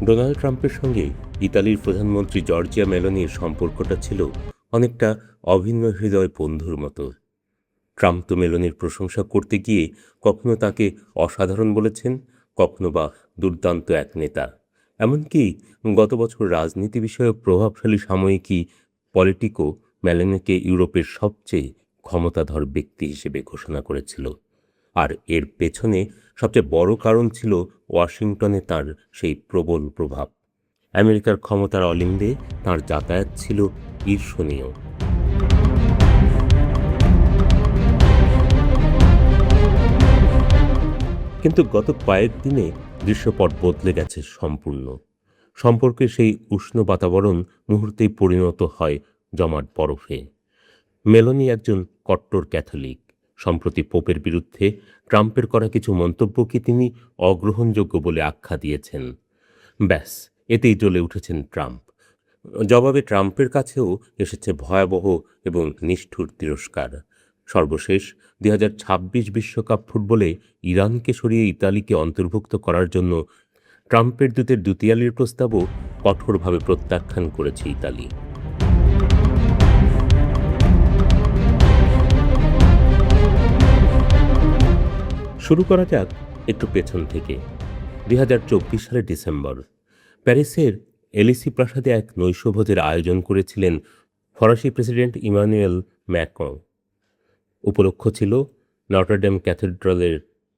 Donald ট্রাম্পের সঙ্গে ইতালির প্রধানমন্ত্রী জর্জিয়া মেলোনির সম্পর্কটা ছিল অনেকটা অভিন্ন হৃদয় বন্ধুর মতো। ট্রাম্প তো মেলোনির প্রশংসা করতে গিয়ে কখনো তাকে অসাধারণ বলেছেন, কখনো বা দুর্দান্ত এক নেতা। এমনকি গত বছর রাজনীতি বিষয়ক প্রভাবশালী সাময়িকী পলিটিকো মেলোনিকে ইউরোপের সবচেয়ে ক্ষমতাধর ব্যক্তি হিসেবে ঘোষণা করেছিল। আর এর পেছনে সবচেয়ে বড় কারণ ছিল ওয়াশিংটনে তার সেই প্রবল প্রভাব। আমেরিকার ক্ষমতার অলিন্দে তাঁর যাতায়াত ছিল ঈর্ষণীয়। কিন্তু গত কয়েকদিনে দৃশ্যপট বদলে গেছে সম্পূর্ণ। সম্পর্কে সেই উষ্ণ বাতাবরণ মুহূর্তেই পরিণত হয় জমাট বরফে। মেলোনি একজন কট্টর ক্যাথলিক। সম্প্রতি পোপের বিরুদ্ধে ট্রাম্পের করা কিছু মন্তব্যকে তিনি অগ্রহণযোগ্য বলে আখ্যা দিয়েছেন। ব্যাস, এতেই জ্বলে উঠেছেন ট্রাম্প। জবাবে ট্রাম্পের কাছেও এসেছে ভয়াবহ এবং নিষ্ঠুর তিরস্কার। সর্বশেষ 2026 বিশ্বকাপ ফুটবলে ইরানকে সরিয়ে ইতালিকে অন্তর্ভুক্ত করার জন্য ট্রাম্পের দূতের দুতিয়ালির প্রস্তাবও কঠোরভাবে প্রত্যাখ্যান করেছে ইতালি। শুরু করা যাক একটু পেছন থেকে। 2024 সালের ডিসেম্বর প্যারিসের এলিসি প্রাসাদে এক নৈশভোজের আয়োজন করেছিলেন ফরাসি প্রেসিডেন্ট ইমানুয়েল ম্যাক্রঁ। উপলক্ষ ছিল নটরডেম ক্যাথেড্রালের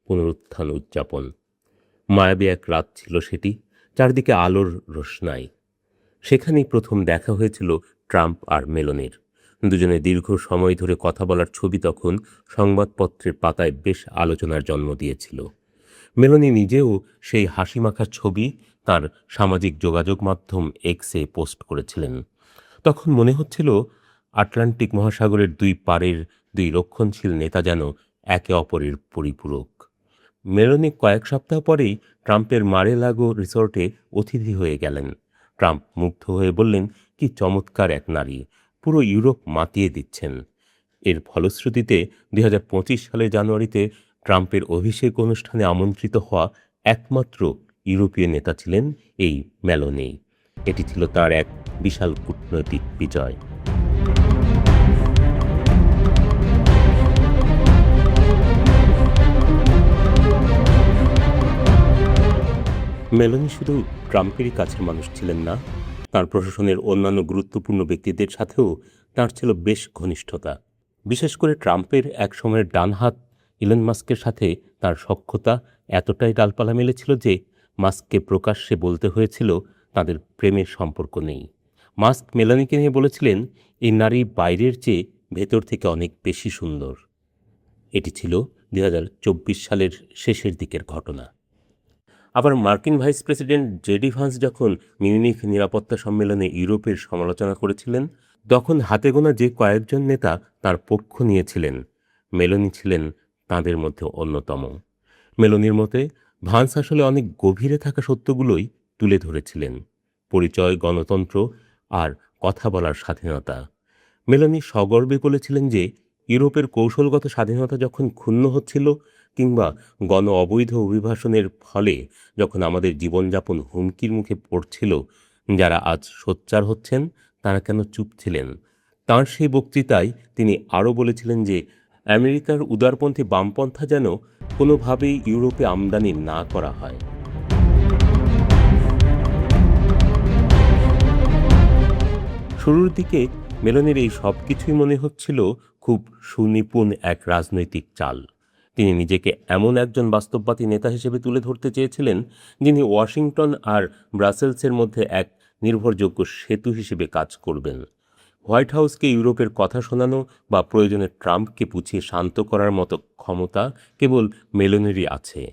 পুনরুত্থান উদযাপন। মায়াবী এক রাত ছিল সেটি, চারদিকে আলোর রোশনাই। সেখানেই প্রথম দেখা হয়েছিল ট্রাম্প আর মেলোনির। দুজনে দীর্ঘ সময় ধরে কথা বলার ছবি তখন সংবাদপত্রের পাতায় বেশ আলোচনার জন্ম দিয়েছিল। মেলোনি নিজেও সেই হাসিমাখা ছবি তার সামাজিক যোগাযোগ মাধ্যম এক্সে পোস্ট করেছিলেন। তখন মনে হচ্ছিল আটলান্টিক মহাসাগরের দুই পারের দুই রক্ষণশীল নেতা যেন একে অপরের পরিপূরক। মেলোনি কয়েক সপ্তাহ পরেই ট্রাম্পের মারে-লাগো রিসর্টে অতিথি হয়ে গেলেন। ট্রাম্প মুগ্ধ হয়ে বললেন, কি চমৎকার এক নারী, পুরো ইউরোপ মাতিয়ে দিচ্ছেন। এর ফলশ্রুতিতে 2025 সালের জানুয়ারিতে ট্রাম্পের অভিষেক অনুষ্ঠানে আমন্ত্রিত হওয়া একমাত্র ইউরোপীয় নেতা ছিলেন এই মেলোনি। এটি ছিল তার এক বিশাল কূটনৈতিক বিজয়। মেলোনি শুধু ট্রাম্পেরই কাছের মানুষ ছিলেন না, তার প্রশাসনের অন্যান্য গুরুত্বপূর্ণ ব্যক্তিদের সাথেও তাঁর ছিল বেশ ঘনিষ্ঠতা। বিশেষ করে ট্রাম্পের এক সময়ের ডান হাত ইলন মাস্কের সাথে তার সখ্যতা এতটাই ডালপালা মেলেছিল যে মাস্ককে প্রকাশ্যে বলতে হয়েছিল তাদের প্রেমের সম্পর্ক নেই। মাস্ক মেলানিকে নিয়ে বলেছিলেন, এই নারী বাইরের চেয়ে ভেতর থেকে অনেক বেশি সুন্দর। এটি ছিল 2024 সালের শেষের দিকের ঘটনা। আবার মার্কিন ভাইস প্রেসিডেন্ট জেডি ভান্স যখন মিউনিখ নিরাপত্তা সম্মেলনে ইউরোপের সমালোচনা করেছিলেন, তখন হাতে গোনা যে কয়েকজন নেতা তার পক্ষ নিয়েছিলেন, মেলোনি ছিলেন তাঁদের মধ্যে অন্যতম। মেলোনির মতে ভান্স আসলে অনেক গভীরে থাকা সত্যগুলোই তুলে ধরেছিলেন: পরিচয়, গণতন্ত্র আর কথা বলার স্বাধীনতা। মেলোনি সগর্বে বলেছিলেন যে ইউরোপের কৌশলগত স্বাধীনতা যখন ক্ষুণ্ণ হচ্ছিল, কিংবা গণ অবৈধ অভিবাসনের ফলে যখন আমাদের জীবনযাপন হুমকির মুখে পড়ছিল, যারা আজ সোচ্চার হচ্ছেন তারা কেন চুপ ছিলেন। তাঁর সেই বক্তৃতায় তিনি আরও বলেছিলেন যে আমেরিকার উদারপন্থী বামপন্থা যেন কোনোভাবেই ইউরোপে আমদানি না করা হয়। শুরুর দিকে মেলোনির এই সব কিছুই মনে হচ্ছিল খুব সুনিপুণ এক রাজনৈতিক চাল। তিনি নিজেকে এমন একজন বাস্তববাদী নেতা হিসেবে তুলে ধরতে চেয়েছিলেন, যিনি ওয়াশিংটন আর ব্রাসেলসের মধ্যে এক নির্ভরযোগ্য সেতু হিসেবে কাজ করবেন। হোয়াইট হাউসকে ইউরোপের কথা শোনানো বা প্রয়োজনে ট্রাম্পকে পুছিয়ে শান্ত করার মতো ক্ষমতা কেবল মেলোনেরই আছে,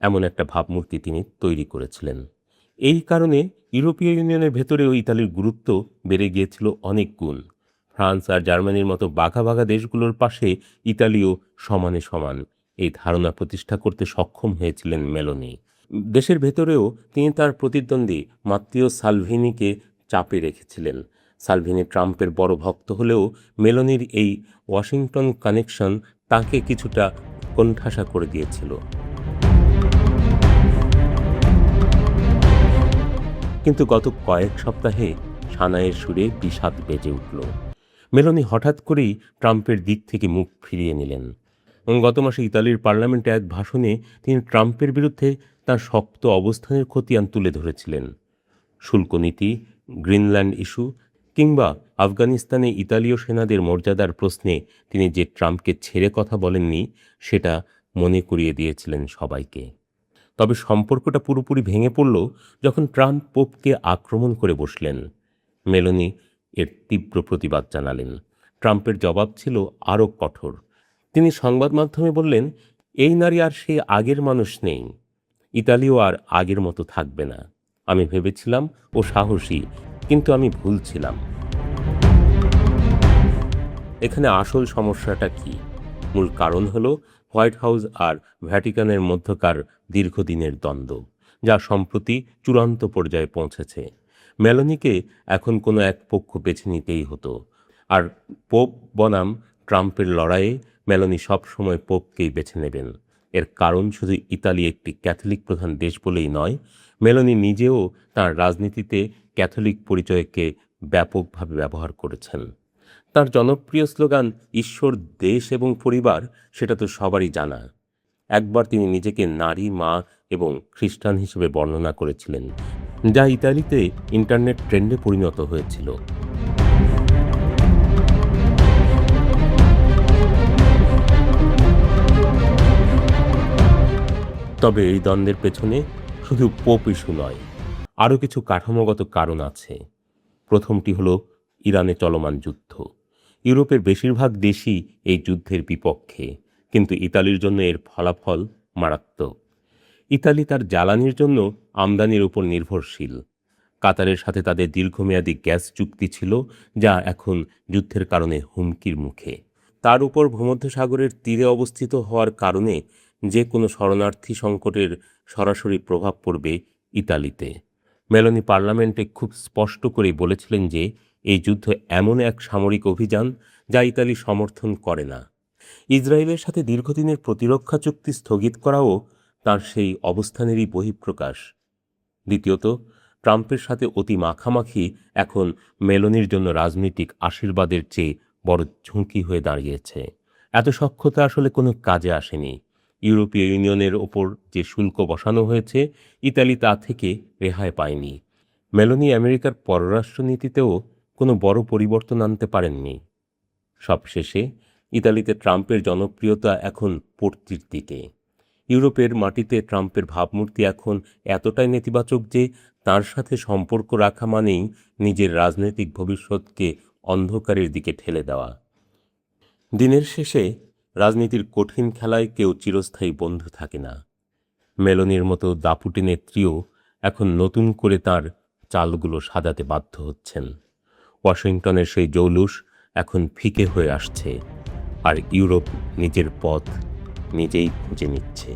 এমন একটা ভাবমূর্তি তিনি তৈরি করেছিলেন। এই কারণে ইউরোপীয় ইউনিয়নের ভেতরেও ইতালির গুরুত্ব বেড়ে গিয়েছিল অনেক গুণ। ফ্রান্স আর জার্মানির মতো বাঘা বাঘা দেশগুলোর পাশে ইতালিও সমানে সমান, এই ধারণা প্রতিষ্ঠা করতে সক্ষম হয়েছিলেন মেলোনি। দেশের ভেতরেও তিনি তার প্রতিদ্বন্দ্বী মাত্তিও সালভিনিকে চাপে রেখেছিলেন। সালভিনি ট্রাম্পের বড় ভক্ত হলেও মেলোনির এই ওয়াশিংটন কানেকশন তাকে কিছুটা কোণঠাসা করে দিয়েছিল। কিন্তু গত কয়েক সপ্তাহে সানাইয়ের সুরে বিষাদ বেজে উঠল। মেলোনি হঠাৎ করেই ট্রাম্পের দিক থেকে মুখ ফিরিয়ে নিলেন। গত মাসে ইতালির পার্লামেন্টে এক ভাষণে তিনি ট্রাম্পের বিরুদ্ধে তাঁর শক্ত অবস্থানের খতিয়ান তুলে ধরেছিলেন। শুল্ক নীতি, গ্রিনল্যান্ড ইস্যু কিংবা আফগানিস্তানে ইতালীয় সেনাদের মর্যাদার প্রশ্নে তিনি যে ট্রাম্পকে ছেড়ে কথা বলেননি সেটা মনে করিয়ে দিয়েছিলেন সবাইকে। তবে সম্পর্কটা পুরোপুরি ভেঙে পড়ল যখন ট্রাম্প পোপকে আক্রমণ করে বসলেন। মেলোনি এর তীব্র প্রতিবাদ জানালেন। ট্রাম্পের জবাব ছিল আরও কঠোর। তিনি সংবাদ মাধ্যমে বললেন, এই নারী আর সেই আগের মানুষ নেই, ইতালিও আর আগের মতো থাকবে না। আমি ভেবেছিলাম ও সাহসী, কিন্তু আমি ভুল ছিলাম। এখানে আসল সমস্যাটা কি? মূল কারণ হলো হোয়াইট হাউস আর ভ্যাটিকানের মধ্যকার দীর্ঘদিনের দ্বন্দ্ব, যা সম্প্রতি চূড়ান্ত পর্যায়ে পৌঁছেছে। মেলোনিকে এখন কোনো এক পক্ষ বেছে নিতেই হতো, আর পোপ বনাম ট্রাম্পের লড়াইয়ে মেলোনি সবসময় পোপকেই বেছে নেবেন। এর কারণ শুধু ইতালি একটি ক্যাথলিক প্রধান দেশ বলেই নয়, মেলোনি নিজেও তাঁর রাজনীতিতে ক্যাথলিক পরিচয়কে ব্যাপকভাবে ব্যবহার করেছেন। তার জনপ্রিয় স্লোগান ঈশ্বর, দেশ এবং পরিবার, সেটা তো সবারই জানা। একবার তিনি নিজেকে নারী, মা এবং খ্রিস্টান হিসেবে বর্ণনা করেছিলেন, যা ইতালিতে ইন্টারনেট ট্রেন্ডে পরিণত হয়েছিল। তবে এই দ্বন্দ্বের পেছনে শুধু পোপ ইস্যু নয়, আরও কিছু কাঠামোগত কারণ আছে। প্রথমটি হলো ইরানে চলমান যুদ্ধ। ইউরোপের বেশিরভাগ দেশই এই যুদ্ধের বিপক্ষে, কিন্তু ইতালির জন্য এর ফলাফল মারাত্মক। ইতালি তার জ্বালানির জন্য আমদানির উপর নির্ভরশীল। কাতারের সাথে তাদের দীর্ঘমেয়াদী গ্যাস চুক্তি ছিল, যা এখন যুদ্ধের কারণে হুমকির মুখে। তার উপর ভূমধ্যসাগরের তীরে অবস্থিত হওয়ার কারণে যে কোনো শরণার্থী সংকটের সরাসরি প্রভাব পড়বে ইতালিতে। মেলোনি পার্লামেন্টে খুব স্পষ্ট করে বলেছিলেন যে এই যুদ্ধ এমন এক সামরিক অভিযান যা ইতালি সমর্থন করে না। ইসরায়েলের সাথে দীর্ঘদিনের প্রতিরক্ষা চুক্তি স্থগিত করাও তার সেই অবস্থানেরই বহিঃপ্রকাশ। দ্বিতীয়ত, ট্রাম্পের সাথে অতি মাখামাখি এখন মেলোনির জন্য রাজনৈতিক আশীর্বাদের চেয়ে বড় ঝুঁকি হয়ে দাঁড়িয়েছে। এত সখ্যতা আসলে কোনো কাজে আসেনি। ইউরোপীয় ইউনিয়নের ওপর যে শুল্ক বসানো হয়েছে, ইতালি তা থেকে রেহাই পায়নি। মেলোনি আমেরিকার পররাষ্ট্রনীতিতেও কোনো বড় পরিবর্তন আনতে পারেননি। সবশেষে ইতালিতে ট্রাম্পের জনপ্রিয়তা এখন পড়তির দিকে। ইউরোপের মাটিতে ট্রাম্পের ভাবমূর্তি এখন এতটাই নেতিবাচক যে তার সাথে সম্পর্ক রাখা মানেই নিজের রাজনৈতিক ভবিষ্যৎকে অন্ধকারের দিকে ঠেলে দেওয়া। দিনের শেষে রাজনীতির কঠিন খেলায় কেউ চিরস্থায়ী বন্ধু থাকে না। মেলোনির মতো দাপুটে নেত্রীও এখন নতুন করে তার চালগুলো সাজাতে বাধ্য হচ্ছেন। ওয়াশিংটনের সেই জৌলুস এখন ফিকে হয়ে আসছে, আর ইউরোপ নিজের পথ নিজেই খুঁজে নিচ্ছে।